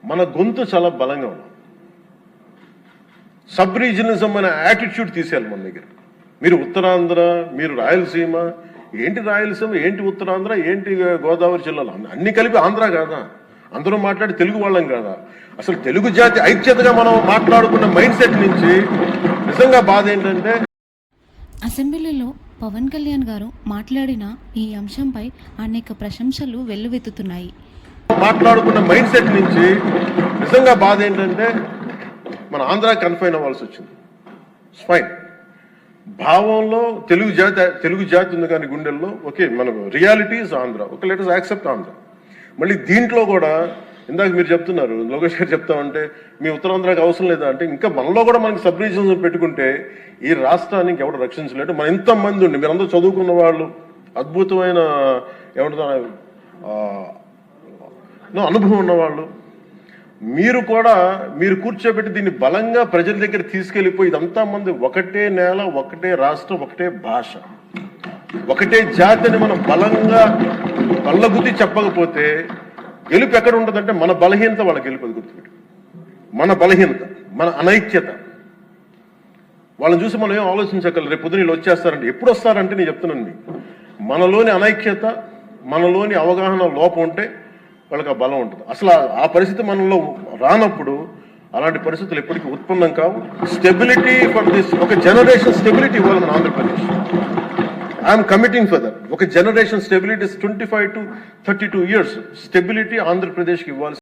మన గొంతు చాలా బలంగా ఉంది. సబ్ రీజనలిజం అనే యాటిట్యూడ్ తీసేయాలి మన దగ్గర. మీరు ఉత్తరాంధ్ర, మీరు రాయలసీమ, ఏంటి రాయలసీమ, ఏంటి ఉత్తరాంధ్ర, ఏంటి గోదావరి జిల్లాలో అన్ని కలిపి ఆంధ్ర కాదా? అందరూ మాట్లాడి తెలుగు వాళ్ళం కాదా? అసలు తెలుగు జాతి ఐక్యతగా మనం మాట్లాడుకున్న మైండ్ సెట్ నుంచి నిజంగా బాధ ఏంటంటే, అసెంబ్లీలో పవన్ కళ్యాణ్ గారు మాట్లాడిన ఈ అంశంపై అనేక ప్రశంసలు వెల్లువెత్తుతున్నాయి. మాట్లాడుకున్న మైండ్ సెట్ నుంచి నిజంగా బాధ ఏంటంటే మన ఆంధ్ర కన్ఫైన్ అవ్వాల్సి వచ్చింది. ఫైన్, భావంలో తెలుగు జాతి ఉంది కానీ గుండెల్లో ఓకే, మన realities Andhra, okay, let us accept Andhra. మళ్ళీ దీంట్లో కూడా ఇందాక మీరు చెప్తున్నారు, లోకేష్ గారు చెప్తామంటే మీ ఉత్తరాంధ్రకి అవసరం లేదా అంటే, ఇంకా మనలో కూడా మనకి సబ్ రీజన్స్ పెట్టుకుంటే ఈ రాష్ట్రానికి ఎవరు రక్షించలేడు. మన ఇంతమంది ఉండి మీరందరూ చదువుకున్న వాళ్ళు, అద్భుతమైన ఏమంటారు అనుభవం ఉన్నవాళ్ళు, మీరు కూడా మీరు కూర్చోబెట్టి దీన్ని బలంగా ప్రజల దగ్గర తీసుకెళ్ళిపోయి ఇదంతా మంది ఒకటే నేల, ఒకటే రాష్ట్రం, ఒకటే భాష, ఒకటే జాతిని మనం బలంగా బల్లగుద్ది చెప్పకపోతే గెలుపు ఎక్కడ ఉంటుందంటే మన బలహీనత వాళ్ళ గెలుపు. అది గుర్తుపెట్టి, మన బలహీనత, మన అనైక్యత. వాళ్ళని చూసి మనం ఏం ఆలోచించగలరు. రేపు పొద్దున వీళ్ళు వచ్చేస్తారంటే, ఎప్పుడు వస్తారంటే నేను చెప్తున్నాను మీకు, మనలోని అనైక్యత, మనలోని అవగాహన లోపం ఉంటే వాళ్ళకి ఆ బలం ఉంటుంది. అసలు ఆ పరిస్థితి మనలో రానప్పుడు అలాంటి పరిస్థితులు ఎప్పటికీ ఉత్పన్నం కావు. స్టెబిలిటీ ఫర్ దిస్, ఒక జనరేషన్ స్టెబిలిటీ ఇవ్వాలి మన Andhra Pradesh. I'm committing for that. ఒక generation stability 25 to 32 years stability ఆంధ్రప్రదేశ్కి ఇవ్వాలి.